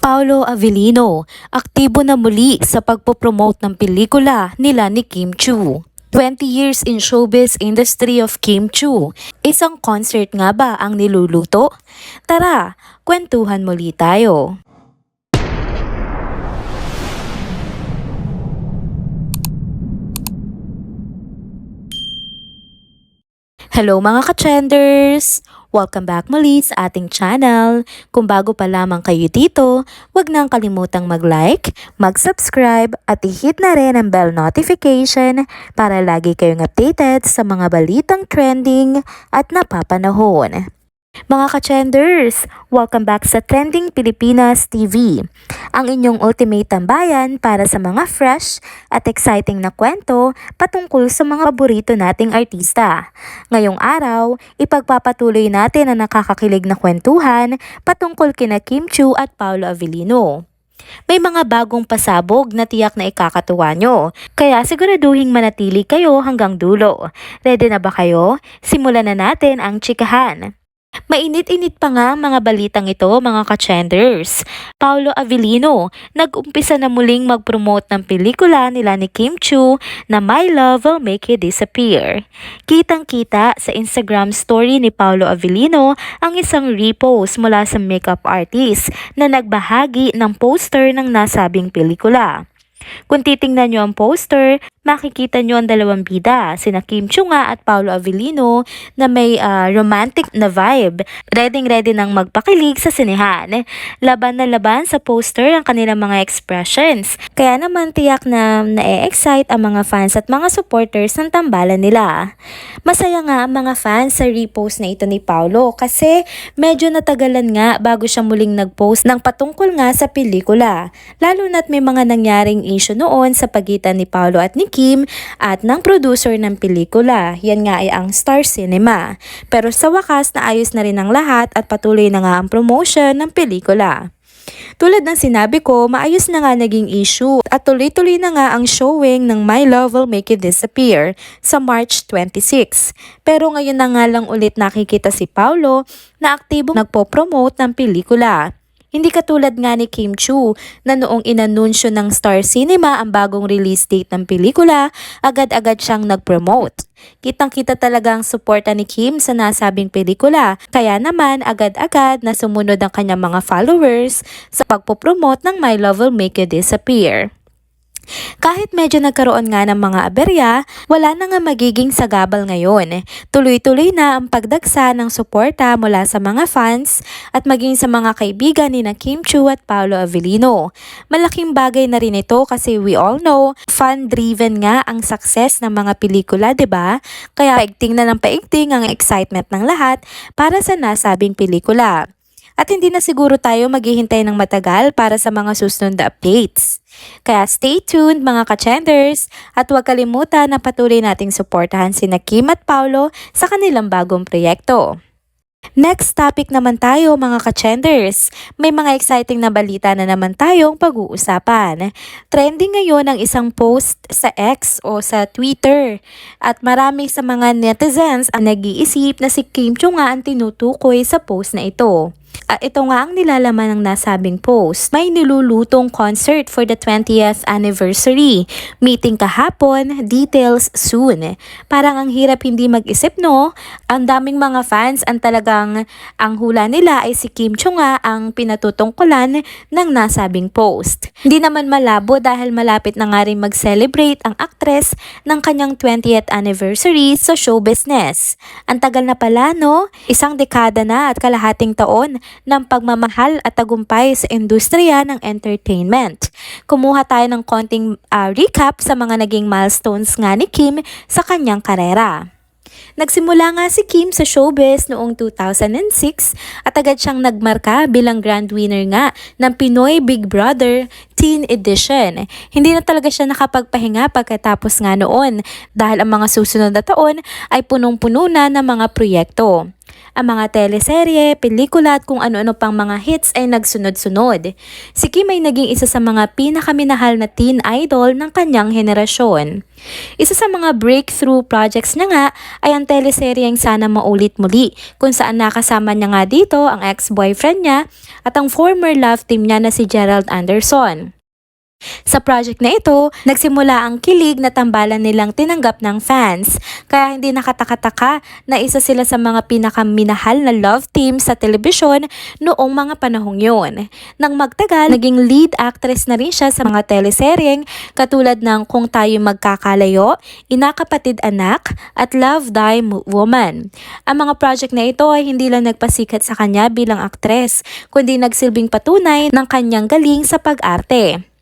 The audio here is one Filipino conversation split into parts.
Paolo Avellino, aktibo na muli sa pagpopromote ng pelikula nila ni Kim Chiu. 20 years in showbiz industry of Kim Chiu. Isang concert nga ba ang niluluto? Tara, kwentuhan muli tayo. Hello mga ka-trenders! Welcome back muli sa ating channel. Kung bago pa lamang kayo dito, huwag nang kalimutang mag-like, mag-subscribe at i-hit na rin ang bell notification para lagi kayong updated sa mga balitang trending at napapanahon. Mga ka-trenders, welcome back sa Trending Pilipinas TV, ang inyong ultimate tambayan para sa mga fresh at exciting na kwento patungkol sa mga paborito nating artista. Ngayong araw, ipagpapatuloy natin ang nakakakilig na kwentuhan patungkol kina Kim Chiu at Paolo Avellino. May mga bagong pasabog na tiyak na ikakatuwa nyo, kaya siguraduhin manatili kayo hanggang dulo. Ready na ba kayo? Simulan na natin ang chikahan. Mainit-init pa nga mga balitang ito mga ka-trenders. Paolo Avellino nag-umpisa na muling mag-promote ng pelikula nila ni Kim Chiu na My Love Will Make You Disappear. Kitang-kita sa Instagram story ni Paolo Avellino ang isang repost mula sa makeup artist na nagbahagi ng poster ng nasabing pelikula. Kung titingnan nyo ang poster, makikita nyo ang dalawang bida, sina Kim Chiu nga at Paolo Avellino na may romantic na vibe. Ready nang magpakilig sa sinehan. Laban na laban sa poster ang kanilang mga expressions. Kaya naman tiyak na na-excite ang mga fans at mga supporters ng tambalan nila. Masaya nga ang mga fans sa repost na ito ni Paolo kasi medyo natagalan nga bago siya muling nag-post ng patungkol nga sa pelikula. Lalo na't may mga nangyaring issue noon sa pagitan ni Paolo at ni Kim at ng producer ng pelikula. Yan nga ay ang Star Cinema. Pero sa wakas naayos na rin ang lahat at patuloy na nga ang promotion ng pelikula. Tulad ng sinabi ko, maayos na nga naging issue at tuloy-tuloy na nga ang showing ng My Love Will Make You Disappear sa March 26. Pero ngayon na nga lang ulit nakikita si Paolo na aktibong nagpo-promote ng pelikula. Hindi katulad nga ni Kim Chiu na noong inanunsyo ng Star Cinema ang bagong release date ng pelikula, agad-agad siyang nag-promote. Kitang-kita talaga ang suporta ni Kim sa nasabing pelikula, kaya naman agad-agad na sumunod ang kanyang mga followers sa pagpopromote ng My Love Will Make You Disappear. Kahit medyo nagkaroon nga ng mga aberya, wala na nga magiging sagabal ngayon. Tuloy-tuloy na ang pagdagsa ng suporta mula sa mga fans at maging sa mga kaibigan ni na Kim Chiu at Paolo Avellino. Malaking bagay na rin ito kasi we all know, fan-driven nga ang success ng mga pelikula, 'di ba? Kaya paigting na ng paigting ang excitement ng lahat para sa nasabing pelikula. At hindi na siguro tayo maghihintay ng matagal para sa mga susunod na updates. Kaya stay tuned mga ka-trenders at huwag kalimutan na patuloy nating suportahan sina Kim at Paolo sa kanilang bagong proyekto. Next topic naman tayo mga ka-trenders. May mga exciting na balita na naman tayong pag-uusapan. Trending ngayon ang isang post sa X o sa Twitter. At marami sa mga netizens ang nag-iisip na si Kim Chiu nga ang tinutukoy sa post na ito. At ito nga ang nilalaman ng nasabing post. May nilulutong concert for the 20th anniversary. Meeting kahapon, details soon. Parang ang hirap hindi mag-isip, no? Ang daming mga fans ang talagang ang hula nila ay si Kim Chiu nga ang pinatutungkulan ng nasabing post. Hindi naman malabo dahil malapit na nga rin mag-celebrate ang actress ng kanyang 20th anniversary sa show business. Ang tagal na pala, no? Isang dekada na at kalahating taon ng pagmamahal at tagumpay sa industriya ng entertainment. Kumuha tayo ng konting recap sa mga naging milestones nga ni Kim sa kanyang karera. Nagsimula nga si Kim sa showbiz noong 2006 at agad siyang nagmarka bilang grand winner nga ng Pinoy Big Brother Teen Edition. Hindi na talaga siya nakapagpahinga pagkatapos nga noon dahil ang mga susunod na taon ay punong-puno na ng mga proyekto. ang mga teleserye, pelikula at kung ano-ano pang mga hits ay nagsunod-sunod. Si Kim ay naging isa sa mga pinakaminahal na teen idol ng kanyang henerasyon. Isa sa mga breakthrough projects niya nga ay ang teleseryeng Sana Maulit Muli, kung saan nakasama niya nga dito ang ex-boyfriend niya at ang former love team niya na si Gerald Anderson. Sa project na ito, nagsimula ang kilig na tambalan nilang tinanggap ng fans. Kaya hindi nakataka-taka na isa sila sa mga pinakaminahal na love team sa telebisyon noong mga panahong yun. Nang magtagal, naging lead actress na rin siya sa mga teleseryeng katulad ng Kung Tayo Magkakalayo, Inakapatid Anak at Love Die Woman. Ang mga project na ito ay hindi lang nagpasikat sa kanya bilang aktres, kundi nagsilbing patunay ng kanyang galing sa pag-arte.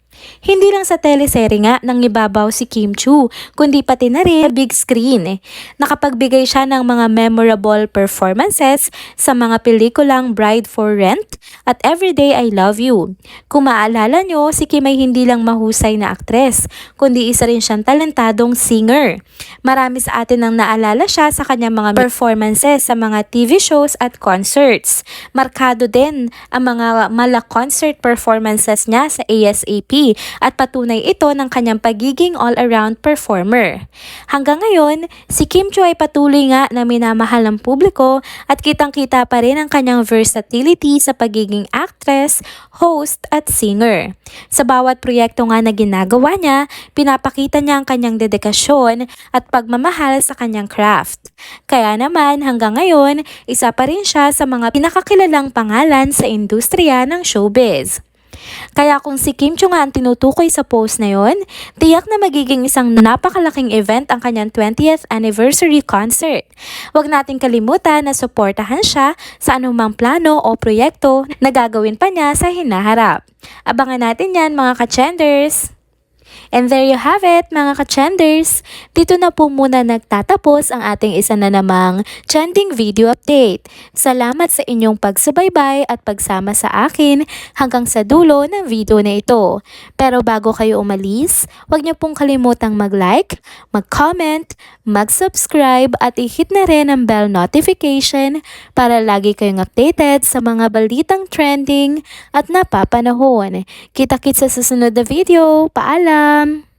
Hindi lang sa teleserye nga nang ibabaw si Kim Chiu, kundi pati na rin sa big screen. Nakapagbigay siya ng mga memorable performances sa mga pelikulang Bride for Rent at Everyday I Love You. Kung maalala nyo, si Kim ay hindi lang mahusay na aktres, kundi isa rin siyang talentadong singer. Marami sa atin ang naalala siya sa kanyang mga performances sa mga TV shows at concerts. Markado din ang mga mala-concert performances niya sa ASAP at patunay ito ng kanyang pagiging all-around performer. Hanggang ngayon, si Kim Chiu ay patuloy nga na minamahal ng publiko at kitang-kita pa rin ang kanyang versatility sa pagiging actress, host at singer. Sa bawat proyekto nga na ginagawa niya, pinapakita niya ang kanyang dedikasyon at pagmamahal sa kanyang craft. Kaya naman hanggang ngayon, isa pa rin siya sa mga pinakakilalang pangalan sa industriya ng showbiz. Kaya kung si Kim Chiu nga ang tinutukoy sa post na yon, tiyak na magiging isang napakalaking event ang kanyang 20th anniversary concert. Huwag nating kalimutan na suportahan siya sa anumang plano o proyekto na gagawin pa niya sa hinaharap. Abangan natin yan mga ka-Chenders! And there you have it mga ka-Chenders. Dito na po muna nagtatapos ang ating isa na namang trending video update. Salamat sa inyong pagsubaybay at pagsama sa akin hanggang sa dulo ng video na ito. Pero bago kayo umalis, huwag niyo pong kalimutang mag-like, mag-comment, mag-subscribe at i-hit na rin ang bell notification para lagi kayong updated sa mga balitang trending at napapanahon. Kita-kits sa susunod na video. Paalam!